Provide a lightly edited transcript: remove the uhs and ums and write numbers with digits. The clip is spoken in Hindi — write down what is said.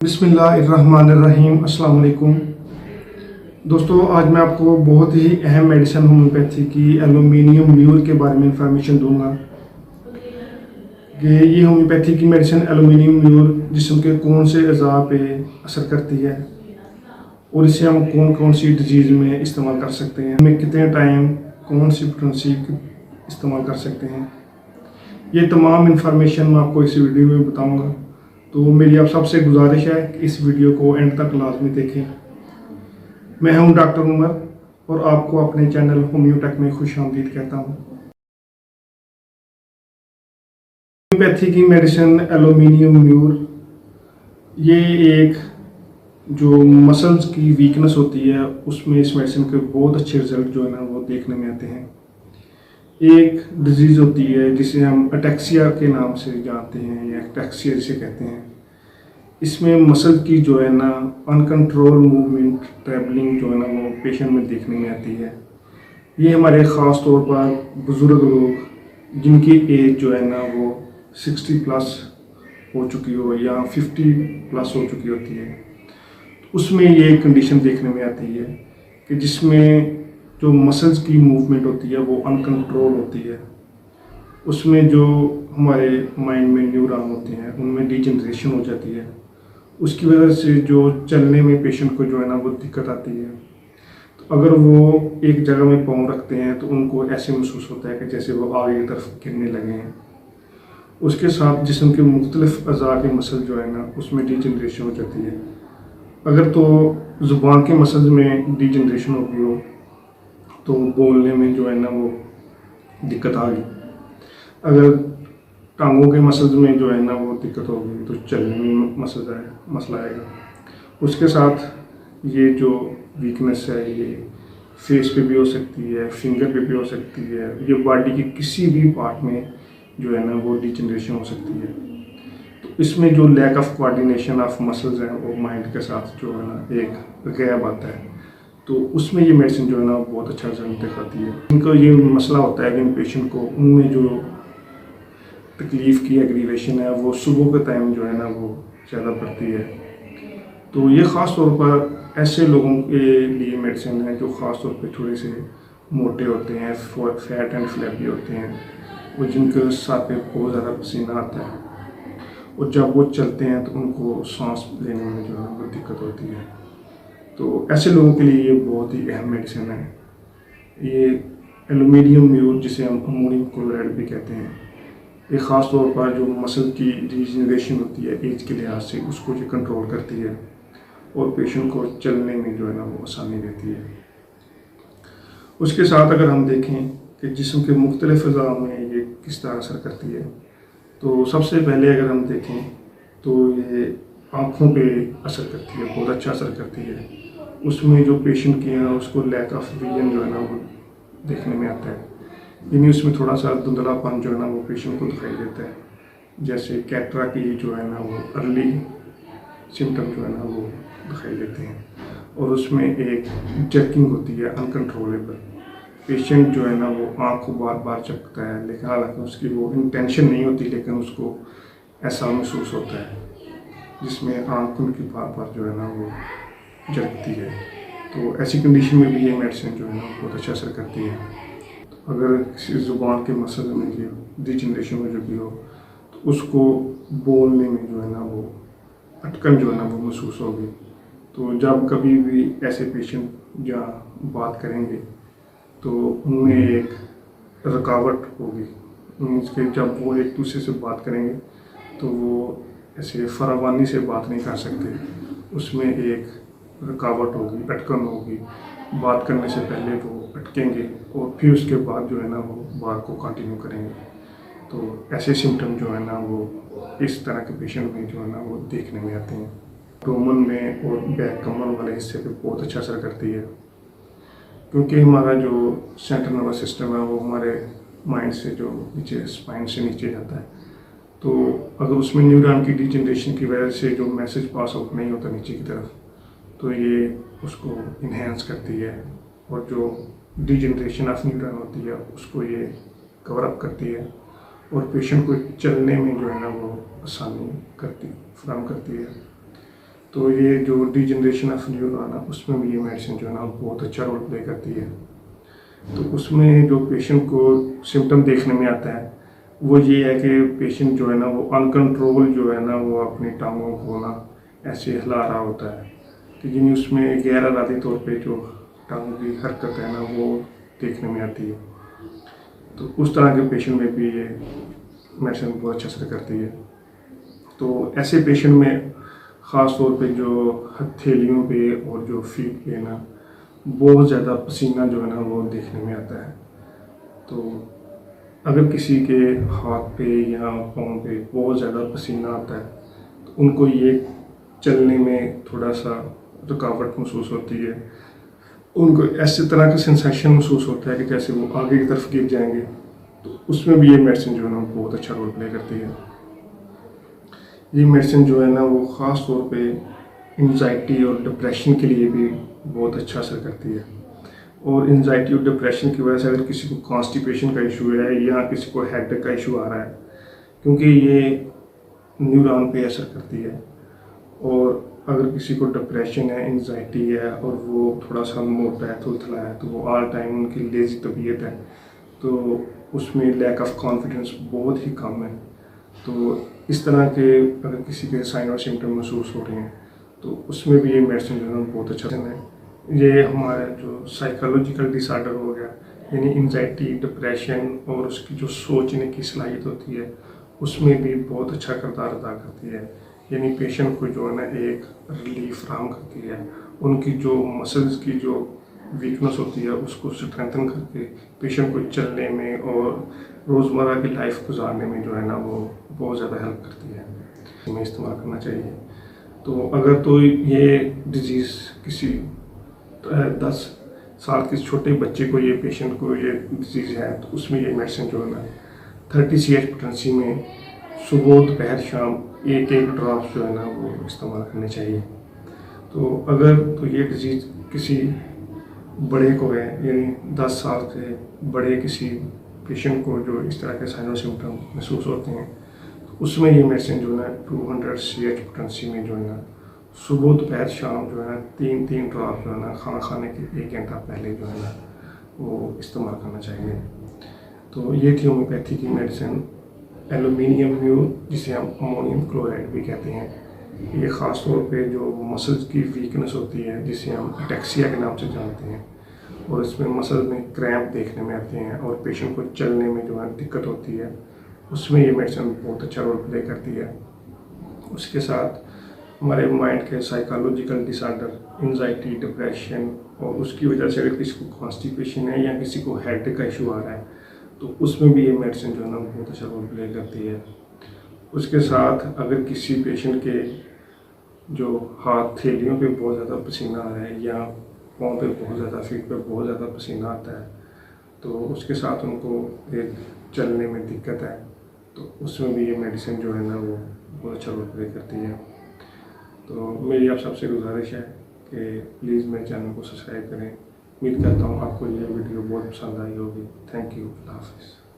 बिस्मिल्लाहिर्रहमानिर्रहीम। अस्सलाम वालेकुम दोस्तों, आज मैं आपको बहुत ही अहम मेडिसिन होम्योपैथी की एलुमिनियम म्यूर के बारे में इंफॉर्मेशन दूंगा कि ये होम्योपैथी की मेडिसिन एलुमिनियम म्यूर जिस्म के कौन से अज़ा पे असर करती है और इसे हम कौन कौन सी डिजीज़ में इस्तेमाल कर सकते हैं, हमें कितने टाइम कौन सी पोटेंसी इस्तेमाल कर सकते हैं। ये तमाम इंफॉर्मेशन मैं आपको इस वीडियो में बताऊँगा। तो मेरी आप सबसे गुजारिश है कि इस वीडियो को एंड तक लाजमी देखें। मैं हूं डॉक्टर उमर और आपको अपने चैनल होम्योटेक में खुशामदीद कहता हूं। होम्योपैथी की मेडिसिन एलुमिनियम म्यूर, ये एक जो मसल्स की वीकनेस होती है उसमें इस मेडिसिन के बहुत अच्छे रिजल्ट जो है ना वो देखने में आते हैं। एक डिजीज़ होती है जिसे हम अटैक्सिया के नाम से जानते हैं या अटैक्सिया जिसे कहते हैं। इसमें मसल की जो है ना अनकंट्रोल मूवमेंट ट्रैवलिंग जो है ना वो पेशेंट में देखने में आती है। ये हमारे ख़ास तौर पर बुज़ुर्ग लोग जिनकी एज जो है ना वो 60 प्लस हो चुकी हो या 50 प्लस हो चुकी होती है, उसमें ये कंडीशन देखने में आती है कि जिसमें जो मसल्स की मूवमेंट होती है वो अनकंट्रोल होती है। उसमें जो हमारे माइंड में न्यूरॉन होते हैं उनमें डिजनरेशन हो जाती है। उसकी वजह से जो चलने में पेशेंट को जो है ना वो दिक्कत आती है। तो अगर वो एक जगह में पाँव रखते हैं तो उनको ऐसे महसूस होता है कि जैसे वो आगे की तरफ गिरने लगे हैं। उसके साथ जिस्म के मुख्तलिफ अज़ा के मसल जो है ना उसमें डिजनरेशन हो जाती है। अगर तो ज़ुबान के मसल्स में डिजनरेशन हो गई हो तो बोलने में जो है ना वो दिक्कत आ गई। अगर टांगों के मसल्स में जो है ना वो दिक्कत होगी तो चलने में मसला आएगा। उसके साथ ये जो वीकनेस है ये फेस पे भी हो सकती है, फिंगर पे भी हो सकती है, ये बॉडी के किसी भी पार्ट में जो है ना वो डिजनरेशन हो सकती है। तो इसमें जो lack of coordination of muscles हैं वो माइंड के साथ जो है ना एक गैप आता है। तो उसमें ये मेडिसिन जो है ना बहुत अच्छा रिजल्ट दिखाती है। इनको ये मसला होता है कि इन पेशेंट को उनमें जो तकलीफ़ की एग्रीवेशन है वो सुबह के टाइम जो है ना वो ज़्यादा बढ़ती है। तो ये ख़ास तौर पर ऐसे लोगों के लिए मेडिसिन है जो ख़ास तौर पे थोड़े से मोटे होते हैं, फैट एंड फ्लैपी होते हैं, और जिनके साथ पे बहुत ज़्यादा पसीना आता है और जब वो चलते हैं तो उनको सांस लेने में जो है वो दिक्कत होती है। तो ऐसे लोगों के लिए ये बहुत ही अहम मेडिसिन है। ये एलुमिनियम म्यूर जिसे हम अमोनियम क्लोराइड भी कहते हैं, ये ख़ास तौर पर जो मसल की डिजनरेशन होती है एज के लिहाज से उसको जो कंट्रोल करती है और पेशेंट को चलने में जो है ना वो आसानी देती है। उसके साथ अगर हम देखें कि जिस्म के मुख्तलिफ अज़ा में ये किस तरह असर करती है, तो सबसे पहले अगर हम देखें तो ये आँखों पे असर करती है, बहुत अच्छा असर करती है। उसमें जो पेशेंट की है उसको लैक ऑफ विजन जो है ना वो देखने में आता है, यानी उसमें थोड़ा सा धुंधलापन जो है ना वो पेशेंट को दिखाई देता है। जैसे कैटरा की जो है ना वो अर्ली सिम्टम जो है ना वो दिखाई देते हैं और उसमें एक जर्किंग होती है अनकंट्रोलेबल। पेशेंट जो है ना वो आँख को बार बार झपकता है, लेकिन हालांकि उसकी वो इंटेंशन नहीं होती, लेकिन उसको ऐसा महसूस होता है जिसमें आँख उनकी बार बार जो है ना वो झपकती है। तो ऐसी कंडीशन में भी ये मेडिसिन जो है ना बहुत अच्छा असर करती है। अगर किसी ज़ुबान के मसल में जो डिजनरेशन हो चुकी हो तो उसको बोलने में जो है ना वो अटकन जो है ना वो महसूस होगी। तो जब कभी भी ऐसे पेशेंट जहाँ बात करेंगे तो उनमें एक रुकावट होगी, मीन्स कि जब वो एक दूसरे से बात करेंगे तो वो ऐसे फरावानी से बात नहीं कर सकते, उसमें एक रुकावट होगी, अटकन होगी। बात करने से पहले वो अटकेंगे और फिर उसके बाद जो है ना वो बात को कंटिन्यू करेंगे। तो ऐसे सिम्टम जो है ना वो इस तरह के पेशेंट में जो है ना वो देखने में आते हैं। टोमन में और बैक कमर वाले हिस्से पे बहुत अच्छा असर करती है, क्योंकि हमारा जो सेंट्रल नर्वस सिस्टम है वो हमारे माइंड से जो नीचे स्पाइन से नीचे जाता है। तो अगर उसमें न्यूरॉन की डिजनरेशन की वजह से जो मैसेज पास आउट नहीं होता नीचे की तरफ, तो ये उसको इन्हेंस करती है और जो डिजनरेशन ऑफ न्यूरॉन होती है उसको ये कवर अप करती है और पेशेंट को चलने में जो है ना वो आसानी फराहम करती है। तो ये जो डिजनरेशन ऑफ न्यूरॉन है उसमें भी ये मेडिसिन जो है ना बहुत अच्छा रोल प्ले करती है। तो उसमें जो पेशेंट को सिम्टम देखने में आता है वो ये है कि पेशेंट जो है ना वो अनकंट्रोल जो है ना वो अपनी टांगों को ना ऐसे हिला रहा होता है, तो यानी उसमें गैर इरादी तौर पे जो टांगों की हरकत है ना वो देखने में आती है। तो उस तरह के पेशेंट में भी ये मेडिसिन बहुत अच्छा असर करती है। तो ऐसे पेशेंट में ख़ास तौर पे जो हथेलियों पे और जो फीट पे ना बहुत ज़्यादा पसीना जो है ना वो देखने में आता है। तो अगर किसी के हाथ पे या पाँव पे बहुत ज़्यादा पसीना आता है तो उनको ये चलने में थोड़ा सा रुकावट महसूस होती है, उनको ऐसे तरह का सेंसेशन महसूस होता है कि जैसे वो आगे की तरफ गिर जाएंगे। तो उसमें भी ये मेडिसिन जो है ना बहुत अच्छा रोल प्ले करती है। ये मेडिसिन जो है ना वो ख़ास तौर पे एंजाइटी और डिप्रेशन के लिए भी बहुत अच्छा असर करती है। और एंजाइटी और डिप्रेशन की वजह से अगर किसी को कॉन्स्टिपेशन का इशू है या किसी को हेडेक का इशू आ रहा है, क्योंकि ये न्यूरॉन पे असर करती है। और अगर किसी को डिप्रेशन है, एंजाइटी है और वो थोड़ा सा मोटा है, थुलथुला है, तो वो ऑल टाइम उनकी लेज़ी तबीयत है, तो उसमें लैक ऑफ कॉन्फिडेंस बहुत ही कम है। तो इस तरह के अगर किसी के साइन और सिम्टम महसूस हो रहे हैं तो उसमें भी ये मेडिसिन जो है बहुत अच्छा है। ये हमारा जो साइकोलॉजिकल डिसऑर्डर हो गया, यानी एंजाइटी, डिप्रेशन और उसकी जो सोचने की सलाहियत होती है उसमें भी बहुत अच्छा किरदार अदा करती है। यानी पेशेंट को जो है ना एक रिलीफ फराहम करती है, उनकी जो मसल्स की जो वीकनेस होती है उसको स्ट्रेंथन करके पेशेंट को चलने में और रोज़मर्रा की लाइफ गुजारने में जो है ना वो बहुत ज़्यादा हेल्प करती है। हमें इस्तेमाल करना चाहिए। तो अगर तो ये डिज़ीज़ किसी 10 साल के छोटे बच्चे को, ये पेशेंट को ये डिज़ीज़ है, तो उसमें ये मेडिसिन जो है ना 30 CH पोटेंसी में सुबह दोपहर शाम एक एक ड्रॉप जो है ना वो इस्तेमाल करने चाहिए। तो अगर तो ये डिज़ीज़ किसी बड़े को है, यानी 10 साल से बड़े किसी पेशेंट को जो इस तरह के साइन और सिम्टम महसूस होते हैं, तो उसमें ये मेडिसिन जो है 200 CH पोटेंसी में जो है ना सुबह दोपहर शाम जो है 3-3 ड्रॉप जो है ना खाना खाने के 1 घंटा पहले जो है ना वो इस्तेमाल करना चाहिए। तो ये थी होम्योपैथी की मेडिसिन एल्यूमिनियम म्यूर, जिसे हम अमोनियम क्लोराइड भी कहते हैं। ये ख़ास तौर पे जो मसल्स की वीकनेस होती है जिसे हम अटैक्सिया के नाम से जानते हैं, और इसमें मसल में क्रैम्प देखने में आते हैं और पेशेंट को चलने में जो है दिक्कत होती है, उसमें ये मेडिसिन बहुत अच्छा रोल प्ले करती है। उसके साथ हमारे माइंड के साइकोलॉजिकल डिसऑर्डर, एंजाइटी, डिप्रेशन और उसकी वजह से अगर किसी को कॉन्स्टिपेशन है या किसी को हेडेक का इशू आ रहा है तो उसमें भी ये मेडिसिन जो है ना बहुत अच्छा रोल प्ले करती है। उसके साथ अगर किसी पेशेंट के जो हाथ थैलियों पे बहुत ज़्यादा पसीना आ रहा है या पाँव पे बहुत ज़्यादा, फीट पे बहुत ज़्यादा पसीना आता है, तो उसके साथ उनको एक चलने में दिक्कत है, तो उसमें भी ये मेडिसिन जो है ना वो बहुत अच्छा रोल प्ले करती है। तो मेरी आप सबसे गुजारिश है कि प्लीज़ मेरे चैनल को सब्सक्राइब करें। उम्मीद करता हूँ आपको ये वीडियो बहुत पसंद आई होगी। Thank you. अल्लाह हाफ़िज़।